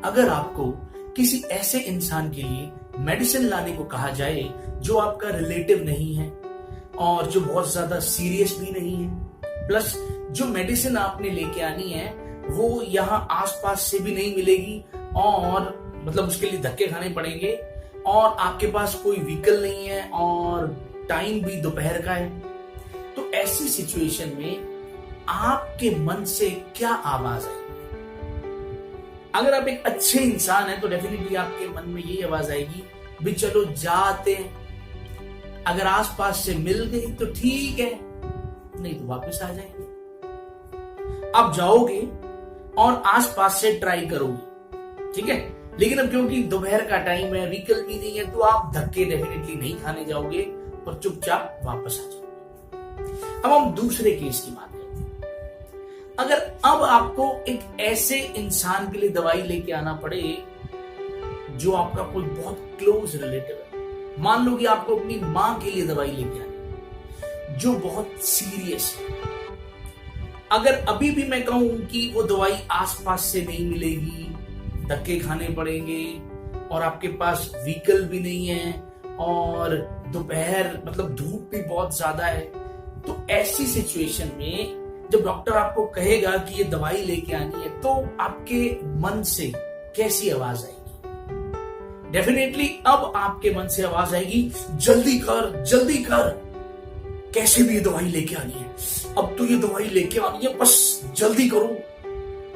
अगर आपको किसी ऐसे इंसान के लिए मेडिसिन लाने को कहा जाए जो आपका रिलेटिव नहीं है और जो बहुत ज्यादा सीरियस भी नहीं है, प्लस जो मेडिसिन आपने लेके आनी है वो यहाँ आसपास से भी नहीं मिलेगी और मतलब उसके लिए धक्के खाने पड़ेंगे और आपके पास कोई व्हीकल नहीं है और टाइम भी दोपहर का है, तो ऐसी सिचुएशन में आपके मन से क्या आवाज आएगी? अगर आप एक अच्छे इंसान हैं तो डेफिनेटली आपके मन में यही आवाज आएगी, भी चलो जाते हैं, अगर आसपास से मिल गई तो ठीक है, नहीं तो वापस आ जाएंगे। आप जाओगे और आसपास से ट्राई करोगे, ठीक है, लेकिन अब क्योंकि दोपहर का टाइम है, व्हीकल भी नहीं है, तो आप धक्के डेफिनेटली नहीं खाने जाओगे और चुपचाप वापस आ जाओगे। अब हम दूसरे केस की बात करते हैं। अगर अब आपको एक ऐसे इंसान के लिए दवाई लेके आना पड़े जो आपका कोई बहुत क्लोज रिलेटिव है, मान लो कि आपको अपनी मां के लिए दवाई लेके आनी जो बहुत सीरियस है, अगर अभी भी मैं कहूं कि वो दवाई आसपास से नहीं मिलेगी, धक्के खाने पड़ेंगे और आपके पास व्हीकल भी नहीं है और दोपहर मतलब धूप भी बहुत ज्यादा है, तो ऐसी सिचुएशन में जब डॉक्टर आपको कहेगा कि ये दवाई लेके आनी है तो आपके मन से कैसी आवाज आएगी? डेफिनेटली अब आपके मन से आवाज आएगी, जल्दी कर, कैसे भी ये दवाई लेके आनी है, अब तो ये दवाई लेके आनी है, बस जल्दी करो।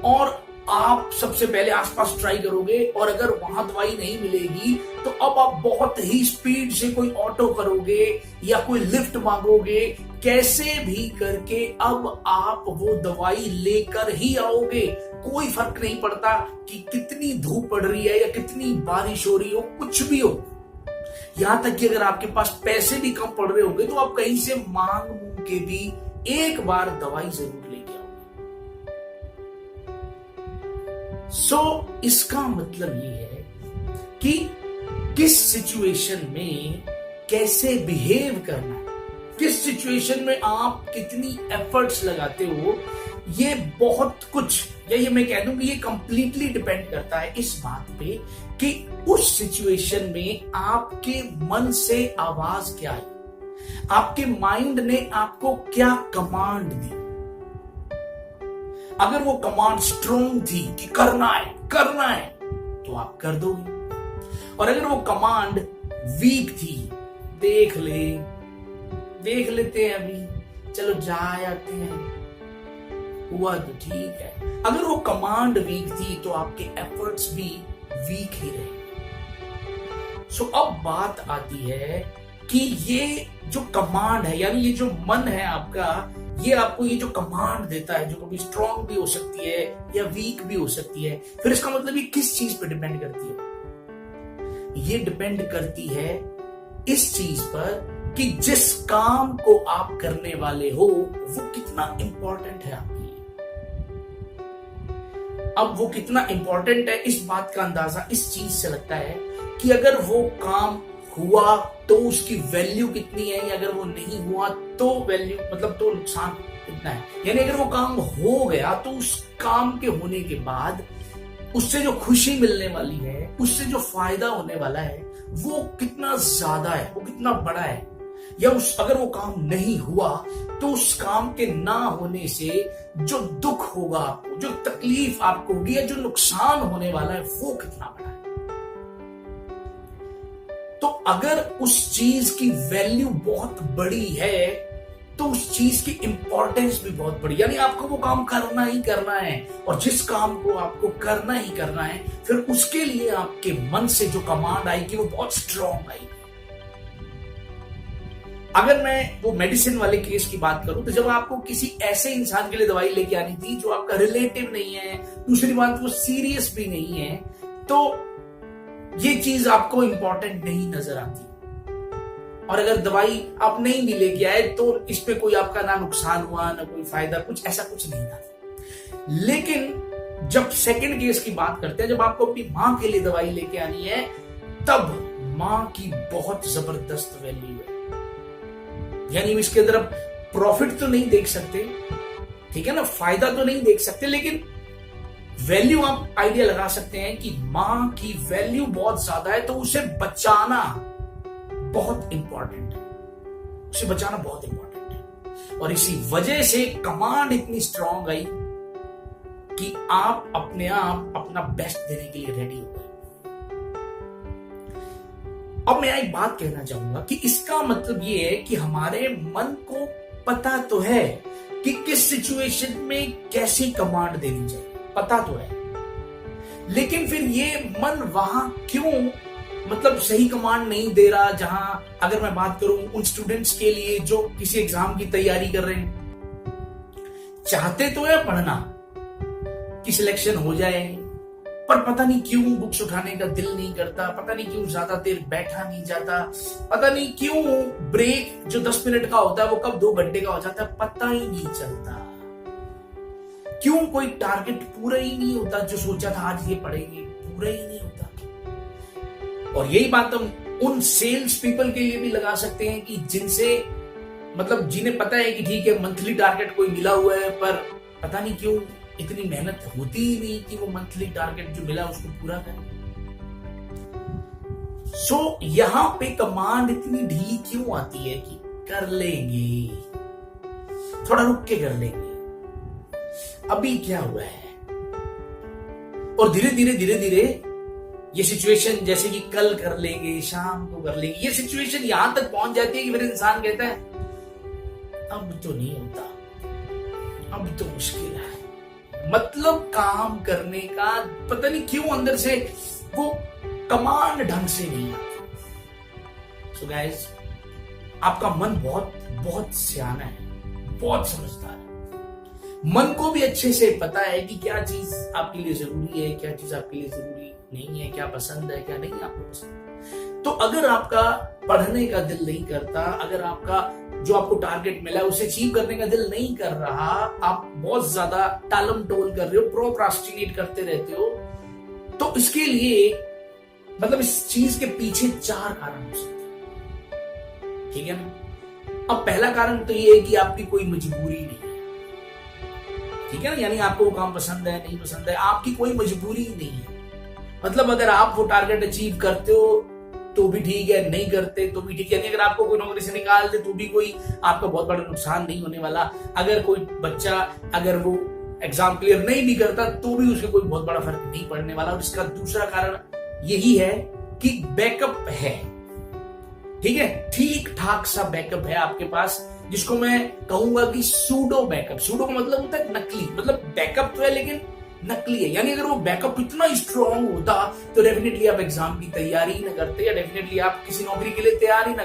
और आप सबसे पहले आसपास ट्राई करोगे और अगर वहां दवाई नहीं मिलेगी तो अब आप बहुत ही स्पीड से कोई ऑटो करोगे या कोई लिफ्ट मांगोगे, कैसे भी करके अब आप वो दवाई लेकर ही आओगे। कोई फर्क नहीं पड़ता कि कितनी धूप पड़ रही है या कितनी बारिश हो रही हो, कुछ भी हो, यहां तक कि अगर आपके पास पैसे भी कम पड़ रहे होंगे तो आप कहीं से मांग के भी एक बार दवाई जरूर लेके आओगे। इसका मतलब ये है कि किस सिचुएशन में कैसे बिहेव करना है, किस सिचुएशन में आप कितनी एफर्ट्स लगाते हो, ये बहुत कुछ, या ये मैं कह दूं कि ये कंप्लीटली डिपेंड करता है इस बात पे कि उस सिचुएशन में आपके मन से आवाज क्या आई, आपके माइंड ने आपको क्या कमांड दी। अगर वो कमांड स्ट्रोंग थी कि करना है तो आप कर दोगे, और अगर वो कमांड वीक थी, देख लेते हैं अभी, चलो जा आते हैं, हुआ तो ठीक है, अगर वो कमांड वीक थी तो आपके एफर्ट्स भी वीक ही रहेंगे। अब बात आती है कि ये जो कमांड है, यानी ये जो मन है आपका, ये आपको ये जो कमांड देता है, जो कभी स्ट्रॉन्ग भी हो सकती है या वीक भी हो सकती है, फिर इसका मतलब ये किस चीज पे डिपेंड करती है? ये डिपेंड करती है इस चीज पर कि जिस काम को आप करने वाले हो वो कितना इंपॉर्टेंट है आपके लिए। अब वो कितना इंपॉर्टेंट है, इस बात का अंदाजा इस चीज से लगता है कि अगर वो काम हुआ तो उसकी वैल्यू कितनी है, या अगर वो नहीं हुआ तो वैल्यू मतलब तो नुकसान कितना है। यानी अगर वो काम हो गया तो उस काम के होने के बाद उससे जो खुशी मिलने वाली है, उससे जो फायदा होने वाला है, वो कितना ज्यादा है, वो कितना बड़ा है। या अगर वो काम नहीं हुआ तो उस काम के ना होने से जो दुख होगा आपको, जो तकलीफ आपको होगी, या जो नुकसान होने वाला है, वो कितना बड़ा है। तो अगर उस चीज की वैल्यू बहुत बड़ी है तो उस चीज की इंपॉर्टेंस भी बहुत बड़ी, यानी आपको वो काम करना ही करना है, और जिस काम को आपको करना ही करना है, फिर उसके लिए आपके मन से जो कमांड आएगी वो बहुत स्ट्रॉन्ग आएगी। अगर मैं वो मेडिसिन वाले केस की बात करूं तो जब आपको किसी ऐसे इंसान के लिए दवाई लेके आनी थी जो आपका रिलेटिव नहीं है, दूसरी बात वो सीरियस भी नहीं है, तो ये चीज आपको इंपॉर्टेंट नहीं नजर आती। और अगर दवाई आप नहीं भी लेके आए तो इस पे कोई आपका ना नुकसान हुआ ना कोई फायदा, कुछ ऐसा कुछ नहीं था। लेकिन जब सेकंड केस की बात करते हैं, जब आपको अपनी मां के लिए दवाई लेके आनी है, तब मां की बहुत जबरदस्त वैल्यू है। यानी इसके अंदर आप प्रॉफिट तो नहीं देख सकते, ठीक है ना, फायदा तो नहीं देख सकते, लेकिन वैल्यू आप आइडिया लगा सकते हैं कि मां की वैल्यू बहुत ज्यादा है, तो उसे बचाना बहुत इंपॉर्टेंट है, उसे बचाना बहुत इंपॉर्टेंट है। और इसी वजह से कमांड इतनी स्ट्रांग आई कि आप अपने आप अपना बेस्ट देने के लिए रेडी हो गए। अब मैं एक बात कहना चाहूंगा कि इसका मतलब यह है कि हमारे मन को पता तो है कि किस सिचुएशन में कैसी कमांड देनी चाहिए, पता तो है, लेकिन फिर ये मन वहां क्यों मतलब सही कमांड नहीं दे रहा। जहां अगर मैं बात करूं उन स्टूडेंट्स के लिए जो किसी एग्जाम की तैयारी कर रहे हैं, चाहते तो है पढ़ना कि सिलेक्शन हो जाए, पर पता नहीं क्यों बुक्स उठाने का दिल नहीं करता, पता नहीं क्यों ज्यादा देर बैठा नहीं जाता, पता नहीं क्यों ब्रेक जो 10 मिनट का होता है वो कब 2 घंटे का हो जाता है, पता ही नहीं चलता। क्यों कोई टारगेट पूरा ही नहीं होता, जो सोचा था आज ये पढ़ेंगे पूरा ही नहीं होता। और यही बात हम उन सेल्स पीपल के लिए भी लगा सकते हैं कि जिनसे मतलब जिन्हें पता है कि ठीक है मंथली टारगेट कोई मिला हुआ है, पर पता नहीं क्यों इतनी मेहनत होती ही नहीं कि वो मंथली टारगेट जो मिला उसको पूरा करें। सो यहां पे कमांड इतनी ढीली क्यों आती है कि कर लेंगे, थोड़ा रुक के कर लेंगे, अभी क्या हुआ है। और धीरे धीरे ये सिचुएशन जैसे कि कल कर लेंगे, शाम को कर लेंगे, ये सिचुएशन यहां तक पहुंच जाती है कि फिर इंसान कहता है अब तो नहीं होता, अब तो मुश्किल है। मतलब काम करने का पता नहीं क्यों अंदर से वो कमांड ढंग से नहीं आती। सो गाइस, आपका मन बहुत बहुत सियाना है, बहुत समझदार है। मन को भी अच्छे से पता है कि क्या चीज आपके लिए जरूरी है, क्या चीज आपके लिए जरूरी नहीं है, क्या पसंद है, क्या नहीं आपको पसंद। तो अगर आपका पढ़ने का दिल नहीं करता, अगर आपका जो आपको टारगेट मिला है उसे अचीव करने का दिल नहीं कर रहा, आप बहुत ज्यादा टालम टोल कर रहे हो, प्रोक्रास्टिनेट करते रहते हो, तो इसके लिए मतलब इस चीज के पीछे 4 कारण हो सकते हैं, ठीक है ना। अब पहला कारण तो ये है कि आपकी कोई मजबूरी नहीं है, ठीक है ना, यानी आपको वो काम पसंद है नहीं पसंद है, आपकी कोई मजबूरी नहीं है। मतलब अगर आप वो टारगेट अचीव करते हो तो भी ठीक है, नहीं करते तो भी ठीक है। अगर आपको कोई नौकरी से निकाल दे तो भी कोई आपका बहुत बड़ा नुकसान नहीं होने वाला। अगर कोई बच्चा अगर वो एग्जाम क्लियर नहीं भी करता तो भी उसके कोई बहुत बड़ा फर्क नहीं पड़ने वाला। और इसका दूसरा कारण यही है कि बैकअप है, ठीक है, ठीक ठाक सा बैकअप है आपके पास, जिसको मैं कहूंगा कि सूडो बैकअप। सूडो का मतलब होता है नकली, मतलब बैकअप तो है लेकिन नकली है। यानी अगर वो बैकअप इतना स्ट्रांग होता तो डेफिनेटली आप एग्जाम की तैयारी ही ना करते, या डेफिनेटली आप किसी नौकरी के लिए तैयार ही ना,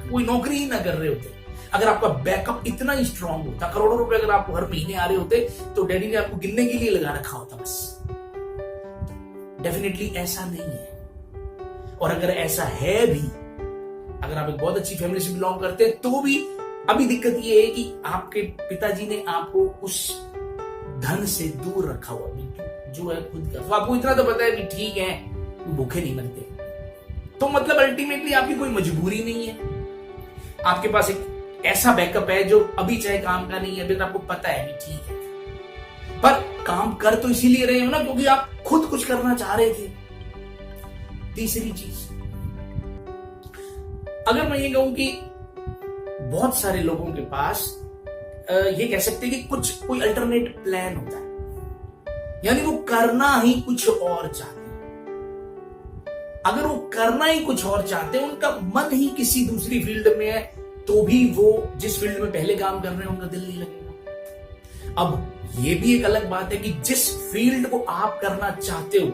कोई नौकरी ही ना कर रहे होते। अगर आपका बैकअप इतना स्ट्रांग होता, करोड़ों रुपए अगर आपको हर महीने आ रहे होते, तो डैडी ने आपको गिनने के लिए लगा रखा होता बस। डेफिनेटली ऐसा नहीं है। और अगर ऐसा है भी, अगर आप एक बहुत अच्छी फैमिली से बिलोंग करते हैं तो भी अभी दिक्कत ये है कि आपके पिताजी ने आपको उस धन से दूर रखा हुआ जो है खुद का। तो आपको इतना तो पता है कि ठीक है भूखे नहीं मरते, तो मतलब अल्टीमेटली आपकी कोई मजबूरी नहीं है, आपके पास एक ऐसा बैकअप है जो अभी चाहे काम का नहीं है, फिर आपको पता है कि ठीक है, पर काम कर तो इसीलिए रहे हो ना क्योंकि आप खुद कुछ करना चाह रहे थे। तीसरी चीज, अगर मैं ये कहूं कि बहुत सारे लोगों के पास ये कह सकते हैं कि कोई अल्टरनेट प्लान होता है, यानी वो करना ही कुछ और चाहते हैं। अगर वो करना ही कुछ और चाहते हैं, उनका मन ही किसी दूसरी फील्ड में है, तो भी वो जिस फील्ड में पहले काम कर रहे हैं उनका दिल नहीं लगेगा। अब ये भी एक अलग बात है कि जिस फील्ड को आप करना चाहते हो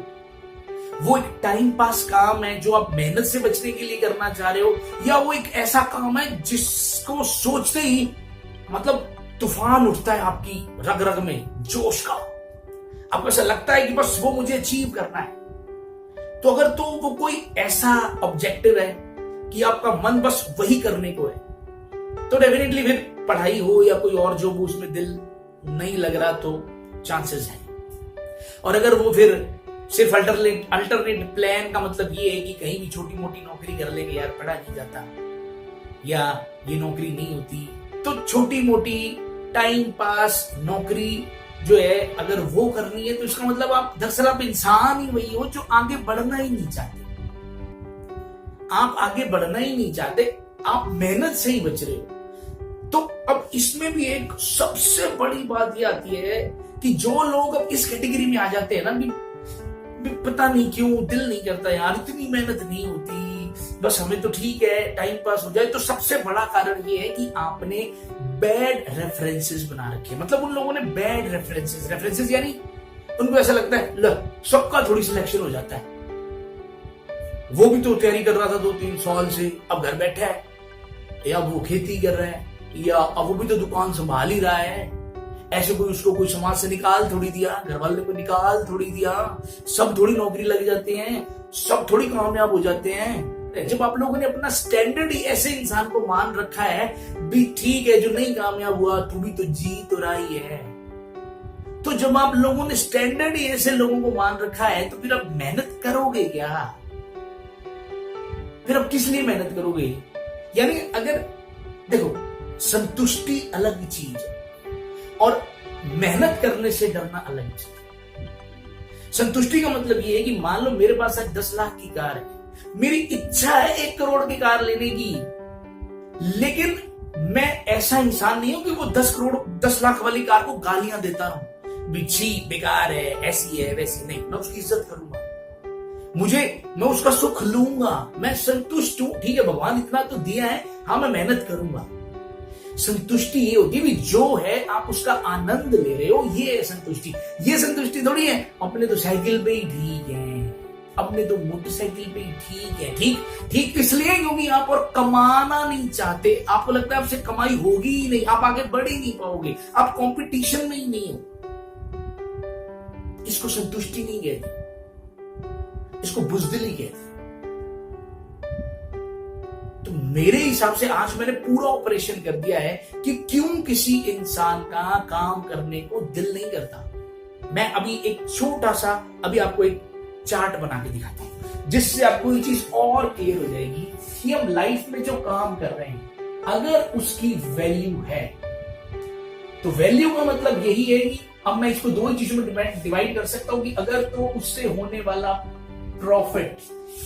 वो एक टाइम पास काम है जो आप मेहनत से बचने के लिए करना चाह रहे हो, या वो एक ऐसा काम है जिसको सोचते ही मतलब तूफान उठता है आपकी रग रग में जोश का, आपको ऐसा लगता है कि बस वो मुझे अचीव करना है। तो अगर तो वो कोई ऐसा ऑब्जेक्टिव है कि आपका मन बस वही करने को है, तो डेफिनेटली फिर पढ़ाई हो या कोई और जॉब हो उसमें दिल नहीं लग रहा तो चांसेस है। और अगर वो फिर सिर्फ अल्टरनेट प्लान का मतलब ये है कि कहीं भी छोटी मोटी नौकरी कर लेंगे, यार पढ़ा नहीं जाता या ये नौकरी नहीं होती, तो छोटी मोटी टाइम पास नौकरी जो है अगर वो करनी है तो इसका मतलब आप दरअसल आप इंसान ही वही हो जो आगे बढ़ना ही नहीं चाहते। आप आगे बढ़ना ही नहीं चाहते, आप मेहनत से ही बच रहे हो। तो अब इसमें भी एक सबसे बड़ी बात ये आती है कि जो लोग अब इस कैटेगरी में आ जाते हैं ना, भी पता नहीं क्यों दिल नहीं करता यार, इतनी मेहनत नहीं होती, बस हमें तो ठीक है टाइम पास हो जाए। तो सबसे बड़ा कारण ये है कि आपने बैड रेफरेंसेस बना रखे। मतलब उन लोगों ने बैड रेफरेंसेस यानी उनको ऐसा लगता है लो सबका थोड़ी सिलेक्शन हो जाता है, वो भी तो तैयारी कर रहा था 2-3 साल से, अब घर बैठा है, या वो खेती कर रहा है, या अब वो भी तो दुकान संभाल ही रहा है। ऐसे कोई उसको कोई समाज से निकाल थोड़ी दिया, घर वाले को निकाल थोड़ी दिया, सब थोड़ी नौकरी लग जाते हैं, सब थोड़ी कामयाब हो जाते हैं। जब आप लोगों ने अपना स्टैंडर्ड ही ऐसे इंसान को मान रखा है भी ठीक है जो नहीं कामयाब हुआ तू भी तो जी तो रहा ही है, तो जब आप लोगों ने स्टैंडर्ड ही ऐसे लोगों को मान रखा है तो फिर आप मेहनत करोगे क्या? फिर आप किस लिए मेहनत करोगे? यानी अगर देखो, संतुष्टि अलग चीज है और मेहनत करने से डरना अलग चीज। संतुष्टि का मतलब ये है कि मान लो मेरे पास आज 10 लाख की कार है, मेरी इच्छा है 1 करोड़ की कार लेने की, लेकिन मैं ऐसा इंसान नहीं हूं कि वो 10 लाख वाली कार को गालियां देता रहूं, बिच्छी बेकार है, ऐसी है वैसी नहीं। मैं उसकी इज्जत करूंगा, मैं उसका सुख लूंगा, मैं संतुष्ट हूं, ठीक है भगवान इतना तो दिया है, हाँ मैं मेहनत करूंगा। संतुष्टि ये होती है जो है आप उसका आनंद ले रहे हो, ये है संतुष्टि। ये संतुष्टि थोड़ी है अपने तो साइकिल पे ही ठीक है, अपने तो मोटरसाइकिल पे ही ठीक है। ठीक इसलिए क्योंकि आप और कमाना नहीं चाहते, आपको लगता है आपसे कमाई होगी ही नहीं, आप आगे बढ़ ही नहीं पाओगे, आप कंपटीशन में ही नहीं हो। इसको संतुष्टि नहीं कहते, इसको बुज़दिली कहते। तो मेरे हिसाब से आज मैंने पूरा ऑपरेशन कर दिया है कि क्यों किसी इंसान का काम करने को दिल नहीं करता। मैं अभी एक छोटा सा आपको एक चार्ट बना के दिखाता हूं, जिससे आपको ये चीज और क्लियर हो जाएगी कि हम लाइफ में जो काम कर रहे हैं अगर उसकी वैल्यू है, तो वैल्यू का मतलब यही है कि अब मैं इसको 2 चीजों में डिवाइड कर सकता हूं कि अगर तो उससे होने वाला प्रॉफिट,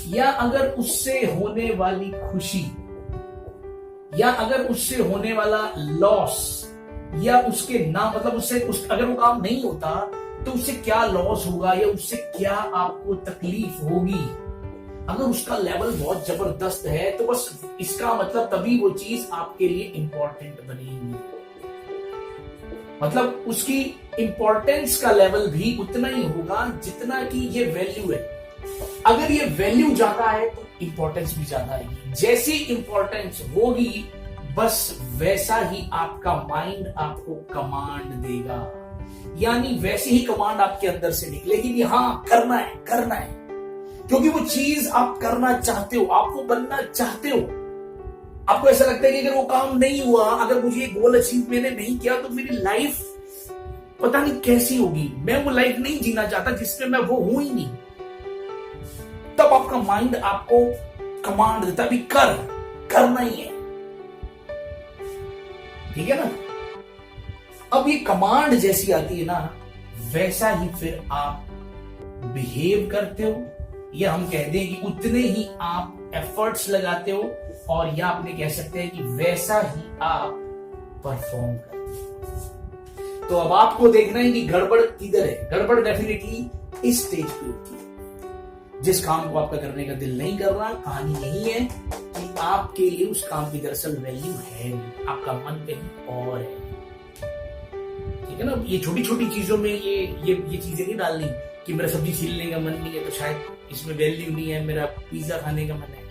या अगर उससे होने वाली खुशी, या अगर उससे होने वाला लॉस, या उसके ना मतलब अगर वो काम नहीं होता तो उससे क्या लॉस होगा या उससे क्या आपको तकलीफ होगी। अगर उसका लेवल बहुत जबरदस्त है तो बस इसका मतलब तभी वो चीज आपके लिए इंपॉर्टेंट बनेगी, मतलब उसकी इंपॉर्टेंस का लेवल भी उतना ही होगा जितना कि ये वैल्यू है। अगर ये वैल्यू ज्यादा है तो इंपॉर्टेंस भी ज्यादा आएगी, जैसी इंपॉर्टेंस होगी बस वैसा ही आपका माइंड आपको कमांड देगा, यानी वैसी ही कमांड आपके अंदर से निकलेगी कि हाँ करना है, क्योंकि वो चीज आप करना चाहते हो, आप वो बनना चाहते हो। आपको ऐसा लगता है कि अगर वो काम नहीं हुआ, अगर मुझे ये गोल अचीव मैंने नहीं किया तो मेरी लाइफ पता नहीं कैसी होगी, मैं वो लाइफ नहीं जीना चाहता जिसमें मैं वो हूं ही नहीं। तब आपका माइंड आपको कमांड देता है, करना ही है, ठीक है ना। अब ये कमांड जैसी आती है ना, वैसा ही फिर आप बिहेव करते हो, या हम कह दें कि उतने ही आप एफर्ट्स लगाते हो, और या आपने कह सकते हैं कि वैसा ही आप परफॉर्म करते हो। तो अब आपको देखना है कि गड़बड़ किधर है। गड़बड़ डेफिनेटली इस स्टेज पे होती है, जिस काम को आपका करने का दिल नहीं कर रहा। कहानी यही है कि आपके लिए उस काम की दरअसल वैल्यू है नहीं, आपका मन कहीं और है, ठीक है ना। ये छोटी छोटी चीजों में ये चीजें नहीं डालनी कि मेरा सब्जी छीलने का मन नहीं है तो शायद इसमें वैल्यू नहीं है, मेरा पिज्जा खाने का मन है,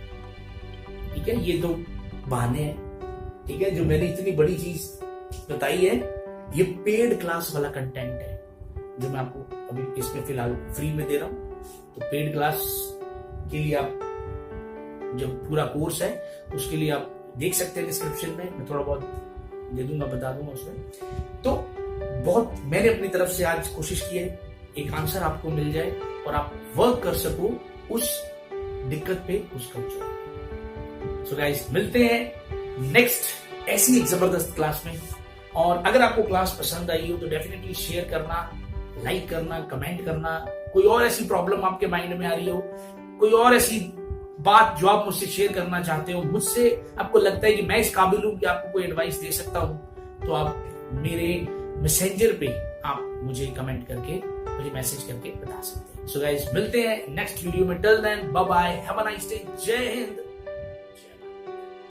ठीक है। ये तो बहाने हैं, ठीक है। जो मैंने इतनी बड़ी चीज बताई है ये पेड क्लास वाला कंटेंट है, जो मैं आपको अभी इसमें फिलहाल फ्री में दे रहा हूं। तो पेड क्लास के लिए आप जो पूरा कोर्स है उसके लिए आप देख सकते हैं डिस्क्रिप्शन में, मैं थोड़ा बहुत दे दूंगा, बता दूंगा उसमें। तो बहुत मैंने अपनी तरफ से आज कोशिश की है एक आंसर आपको मिल जाए और आप वर्क कर सको उस दिक्कत पे, उस कल्चर। सो गाइस, मिलते हैं नेक्स्ट ऐसी एक जबरदस्त क्लास में, और अगर आपको क्लास पसंद आई हो तो डेफिनेटली शेयर करना, लाइक करना, कमेंट करना। कोई और ऐसी प्रॉब्लम आपके माइंड में आ रही हो, कोई और ऐसी बात जो आप मुझसे शेयर करना चाहते हो, मुझसे आपको लगता है कि मैं इस काबिल हूं कि आपको कोई एडवाइस दे सकता हूं, तो आप मेरे मैसेंजर पे आप मुझे कमेंट करके, मुझे मैसेज करके बता सकते हैं। सो गाइस, मिलते हैं नेक्स्ट वीडियो में। Till then, bye bye, have a nice day, जय हिंद।